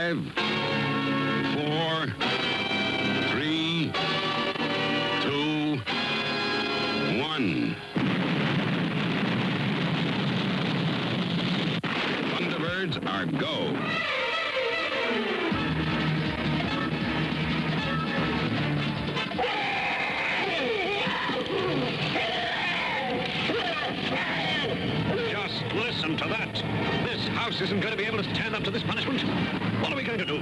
5, 4, 3, 2, 1. Thunderbirds are go. Just listen to that. This house isn't going to be able to stand up to this punishment. What are we going to do?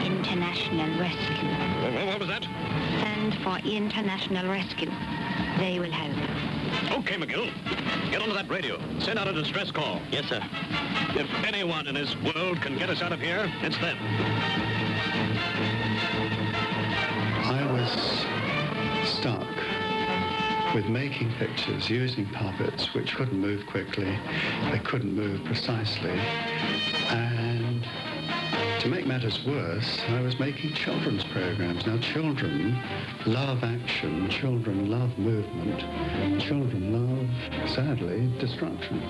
International Rescue. What was that? Send for International Rescue. They will help. Okay, McGill. Get onto that radio. Send out a distress call. Yes, sir. If anyone in this world can get us out of here, it's them. I was stuck with making pictures using puppets which couldn't move quickly, they couldn't move precisely, and to make matters worse, I was making children's programs. Now, children love action, children love movement, children love, sadly, destruction.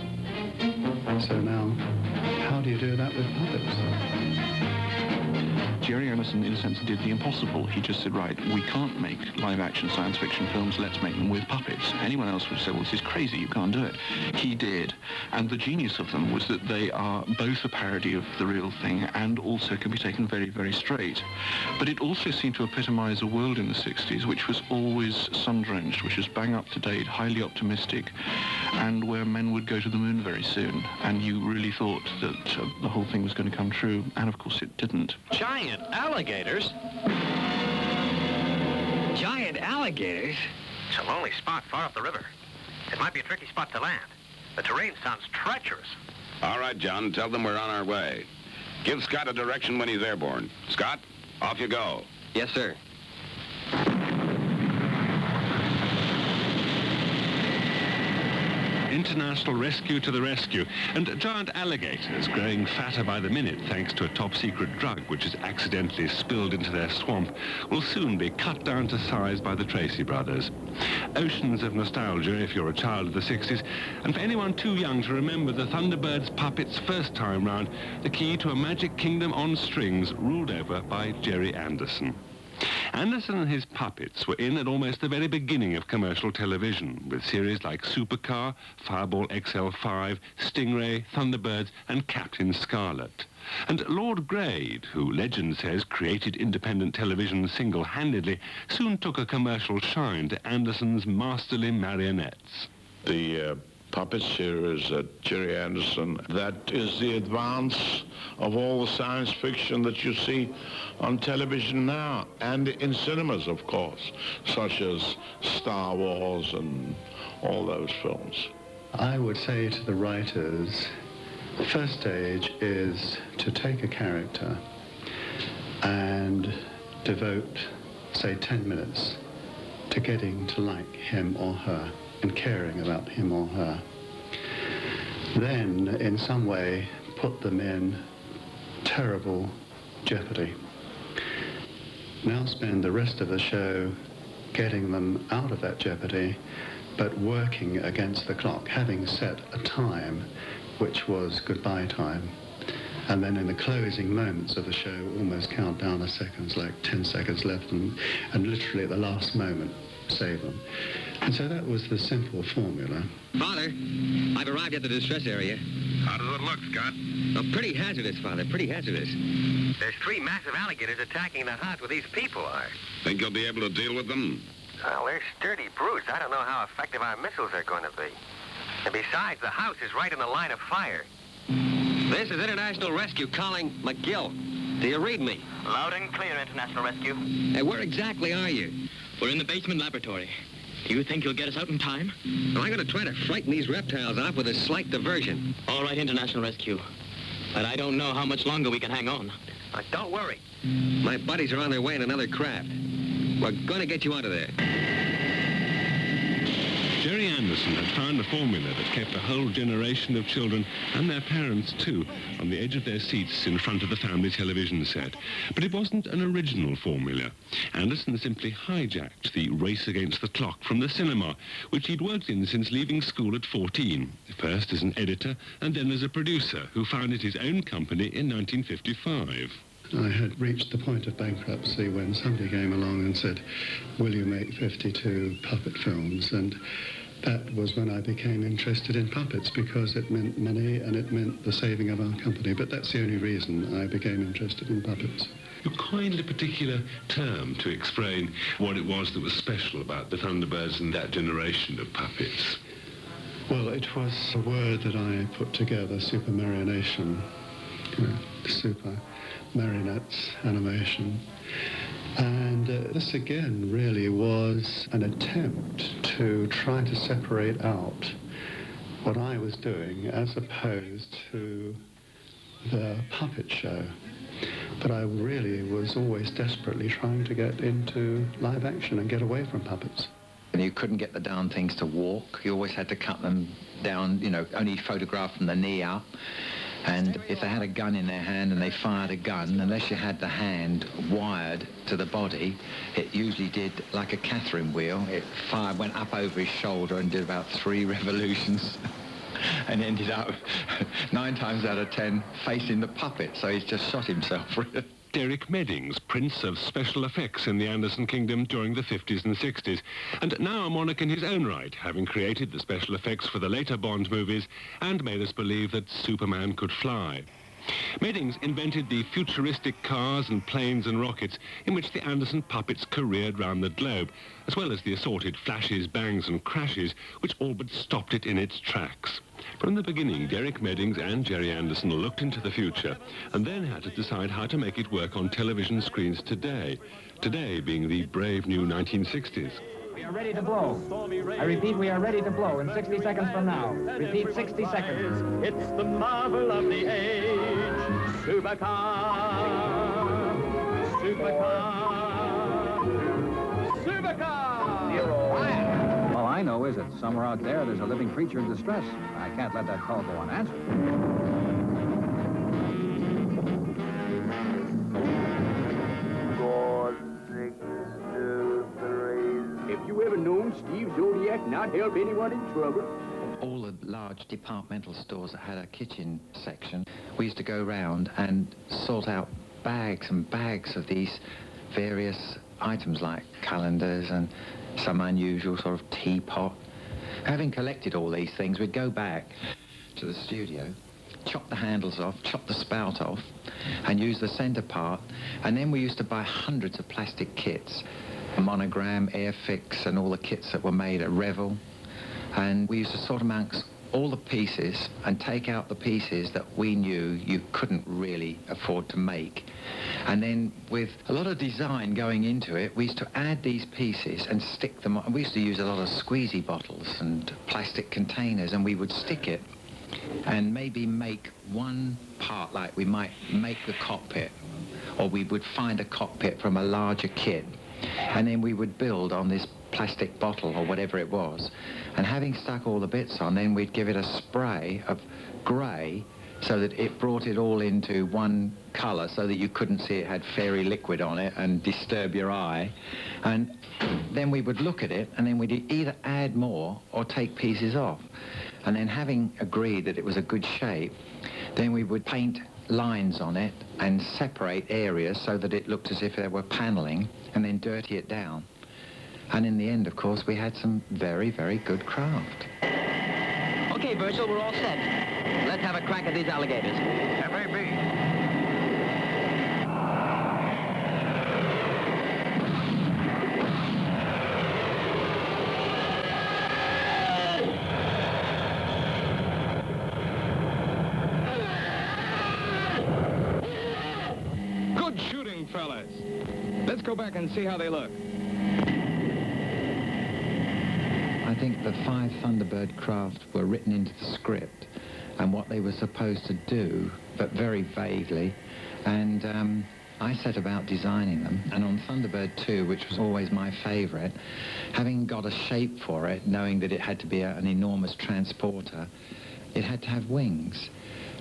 So now, how do you do that with puppets? Gerry Anderson, in a sense, did the impossible. He just said, right, we can't make live-action science fiction films, let's make them with puppets. Anyone else would say, well, this is crazy, you can't do it. He did. And the genius of them was that they are both a parody of the real thing and also can be taken very, very straight. But it also seemed to epitomise a world in the 60s which was always sun-drenched, which was bang up-to-date, highly optimistic, and where men would go to the moon very soon. And you really thought that the whole thing was going to come true, and of course it didn't. Giant alligators? Giant alligators? It's a lonely spot far up the river. It might be a tricky spot to land. The terrain sounds treacherous. All right, John, tell them we're on our way. Give Scott a direction when he's airborne. Scott, off you go. Yes, sir. International Rescue to the rescue. And giant alligators, growing fatter by the minute thanks to a top-secret drug which is accidentally spilled into their swamp, will soon be cut down to size by the Tracy brothers. Oceans of nostalgia if you're a child of the 60s, and for anyone too young to remember the Thunderbirds puppets first time round, the key to a magic kingdom on strings ruled over by Gerry Anderson. Anderson and his puppets were in at almost the very beginning of commercial television, with series like Supercar, Fireball XL5, Stingray, Thunderbirds, and Captain Scarlet. And Lord Grade, who legend says created independent television single-handedly, soon took a commercial shine to Anderson's masterly marionettes. The puppet series at Gerry Anderson, that is the advance of all the science fiction that you see on television now, and in cinemas, of course, such as Star Wars and all those films. I would say to the writers, the first stage is to take a character and devote, say, 10 minutes to getting to like him or her and caring about him or her. Then, in some way, put them in terrible jeopardy. Now spend the rest of the show getting them out of that jeopardy, but working against the clock, having set a time which was goodbye time. And then in the closing moments of the show, almost count down the seconds, like 10 seconds left, and literally at the last moment, save them. And so that was the simple formula. Father, I've arrived at the distress area. How does it look, Scott? Oh, pretty hazardous, Father, pretty hazardous. There's 3 massive alligators attacking the house where these people are. Think you'll be able to deal with them? Well, they're sturdy brutes. I don't know how effective our missiles are going to be. And besides, the house is right in the line of fire. This is International Rescue calling McGill. Do you read me? Loud and clear, International Rescue. Hey, where exactly are you? We're in the basement laboratory. Do you think you'll get us out in time? Well, I'm going to try to frighten these reptiles off with a slight diversion. All right, International Rescue. But I don't know how much longer we can hang on. Don't worry. My buddies are on their way in another craft. We're going to get you out of there. Gerry Anderson had found a formula that kept a whole generation of children, and their parents too, on the edge of their seats in front of the family television set. But it wasn't an original formula. Anderson simply hijacked the race against the clock from the cinema, which he'd worked in since leaving school at 14, first as an editor and then as a producer, who founded his own company in 1955. I had reached the point of bankruptcy when somebody came along and said, will you make 52 puppet films? And that was when I became interested in puppets, because it meant money and it meant the saving of our company. But that's the only reason I became interested in puppets. You coined a particular term to explain what it was that was special about the Thunderbirds and that generation of puppets. Well, it was a word that I put together, Supermarionation, super marionettes, animation. And this again really was an attempt to try to separate out what I was doing as opposed to the puppet show. But I really was always desperately trying to get into live action and get away from puppets. And you couldn't get the darn things to walk. You always had to cut them down, only photograph from the knee up. And if they had a gun in their hand and they fired a gun, unless you had the hand wired to the body, it usually did like a Catherine wheel. It went up over his shoulder and did about 3 revolutions and ended up 9 times out of 10 facing the puppet, so he's just shot himself. Derek Meddings, Prince of Special Effects in the Anderson Kingdom during the 50s and 60s, and now a monarch in his own right, having created the special effects for the later Bond movies and made us believe that Superman could fly. Meddings invented the futuristic cars and planes and rockets in which the Anderson puppets careered round the globe, as well as the assorted flashes, bangs and crashes which all but stopped it in its tracks. From the beginning, Derek Meddings and Gerry Anderson looked into the future and then had to decide how to make it work on television screens today. Today being the brave new 1960s. We are ready to blow. I repeat, we are ready to blow in 60 seconds from now. Repeat, 60 seconds. It's the marvel of the age. Supercar. Supercar. Supercar. All I know is that somewhere out there's a living creature in distress. I can't let that call go unanswered. If you ever known Steve Zodiac not help anyone in trouble? All the large departmental stores that had a kitchen section, we used to go round and sort out bags and bags of these various items like calendars and some unusual sort of teapot. Having collected all these things, we'd go back to the studio, chop the handles off, chop the spout off, and use the center part. And then we used to buy hundreds of plastic kits, Monogram, Airfix, and all the kits that were made at Revel. And we used to sort amongst all the pieces and take out the pieces that we knew you couldn't really afford to make. And then with a lot of design going into it, we used to add these pieces and stick them on. We used to use a lot of squeezy bottles and plastic containers, and we would stick it and maybe make one part, like we might make the cockpit, or we would find a cockpit from a larger kit, and then we would build on this plastic bottle or whatever it was. And having stuck all the bits on, then we'd give it a spray of grey so that it brought it all into one colour so that you couldn't see it had fairy liquid on it and disturb your eye. And then we would look at it and then we'd either add more or take pieces off. And then having agreed that it was a good shape, then we would paint lines on it and separate areas so that it looked as if there were panelling, and then dirty it down. And in the end, of course, we had some very, very good craft. Okay, Virgil, we're all set. Let's have a crack at these alligators. FAB. Good shooting, fellas. Let's go back and see how they look. I think the 5 Thunderbird craft were written into the script and what they were supposed to do, but very vaguely. And I set about designing them. And on Thunderbird 2, which was always my favourite, having got a shape for it, knowing that it had to be an enormous transporter, it had to have wings.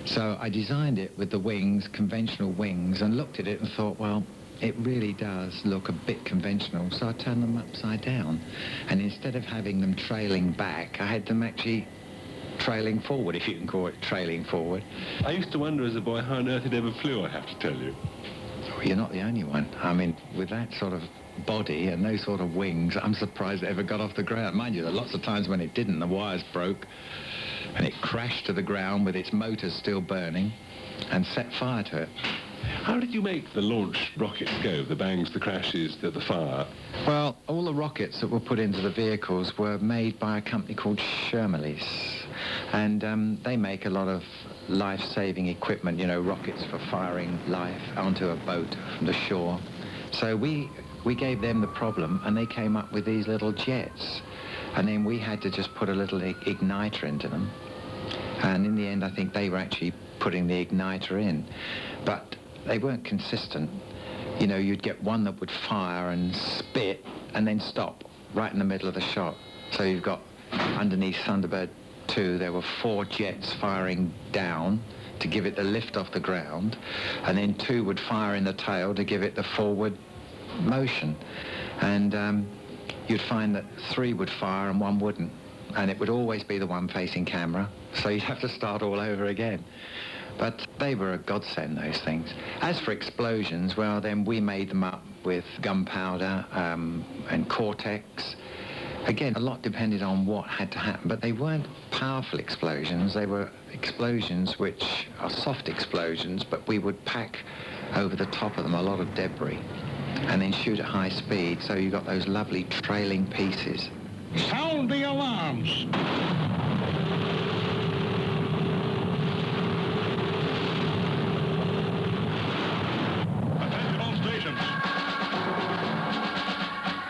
So I designed it with the wings, conventional wings, and looked at it and thought, well, it really does look a bit conventional, so I turned them upside down. And instead of having them trailing back, I had them actually trailing forward, if you can call it trailing forward. I used to wonder as a boy how on earth it ever flew, I have to tell you. You're not the only one. I mean, with that sort of body and those sort of wings, I'm surprised it ever got off the ground. Mind you, there are lots of times when it didn't, the wires broke, and it crashed to the ground with its motors still burning and set fire to it. How did you make the launch rockets go? The bangs, the crashes, the fire? Well, all the rockets that were put into the vehicles were made by a company called Shermalees. And they make a lot of life-saving equipment, you know, rockets for firing life onto a boat from the shore. So we gave them the problem, and they came up with these little jets. And then we had to just put a little igniter into them. And in the end, I think they were actually putting the igniter in. But they weren't consistent. You know, you'd get one that would fire and spit and then stop right in the middle of the shot. So you've got underneath Thunderbird 2, there were 4 jets firing down to give it the lift off the ground, and then 2 would fire in the tail to give it the forward motion. And you'd find that 3 would fire and 1 wouldn't. And it would always be the one facing camera, so you'd have to start all over again. But they were a godsend, those things. As for explosions, well, then we made them up with gunpowder and Cortex. Again, a lot depended on what had to happen, but they weren't powerful explosions. They were explosions which are soft explosions, but we would pack over the top of them a lot of debris and then shoot at high speed, so you got those lovely trailing pieces. Sound the alarms!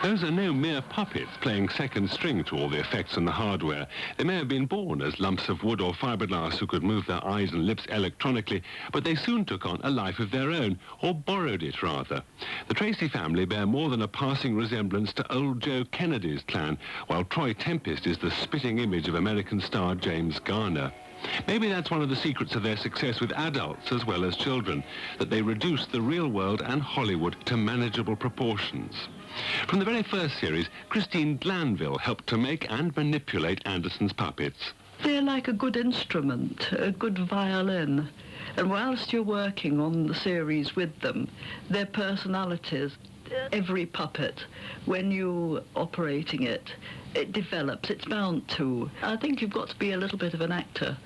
Those are no mere puppets playing second string to all the effects and the hardware. They may have been born as lumps of wood or fiberglass who could move their eyes and lips electronically, but they soon took on a life of their own, or borrowed it rather. The Tracy family bear more than a passing resemblance to old Joe Kennedy's clan, while Troy Tempest is the spitting image of American star James Garner. Maybe that's one of the secrets of their success with adults as well as children, that they reduced the real world and Hollywood to manageable proportions. From the very first series, Christine Glanville helped to make and manipulate Anderson's puppets. They're like a good instrument, a good violin. And whilst you're working on the series with them, their personalities, every puppet, when you're operating it, it develops, it's bound to. I think you've got to be a little bit of an actor.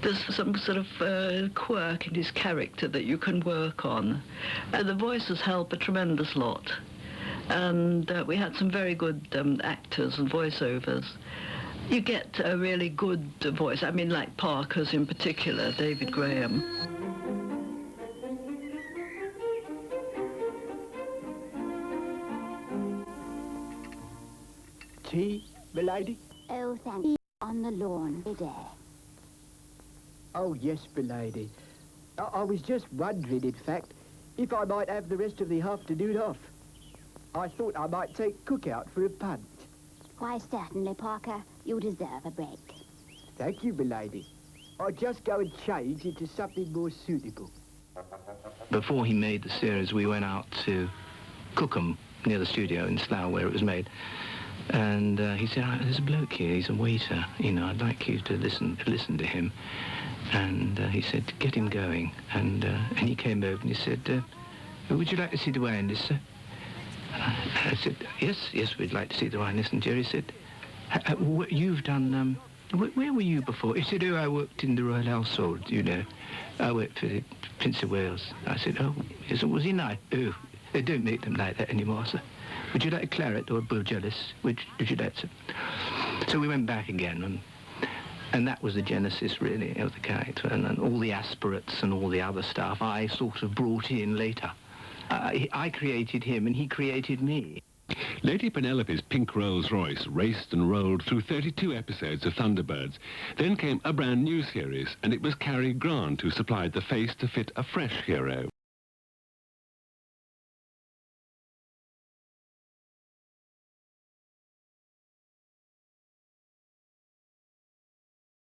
There's some sort of quirk in his character that you can work on. The voices help a tremendous lot. And we had some very good actors and voiceovers. You get a really good voice, I mean, like Parker's in particular, David Graham. Tea, milady? Oh, thank you. On the lawn today. Oh, yes, milady. I was just wondering, in fact, if I might have the rest of the afternoon off. I thought I might take Cook out for a punt. Why, certainly, Parker. You deserve a break. Thank you, milady. I'll just go and change into something more suitable. Before he made the series, we went out to Cookham, near the studio in Slough, where it was made. And he said, there's a bloke here, he's a waiter. You know, I'd like you to listen to him. And he said, get him going. And he came over and he said, would you like to see the wine list, sir? I said, yes, we'd like to see the wine list. And Gerry said, you've done, where were you before? He said, I worked in the Royal Household, you know. I worked for the Prince of Wales. I said, he said, was he nice? Oh, they don't make them like that anymore, sir. Would you like a claret or a Burgellis? Which did you like, sir? So we went back again, and that was the genesis, really, of the character. And all the aspirates and all the other stuff I sort of brought in later. I created him, and he created me. Lady Penelope's pink Rolls-Royce raced and rolled through 32 episodes of Thunderbirds. Then came a brand new series, and it was Cary Grant who supplied the face to fit a fresh hero.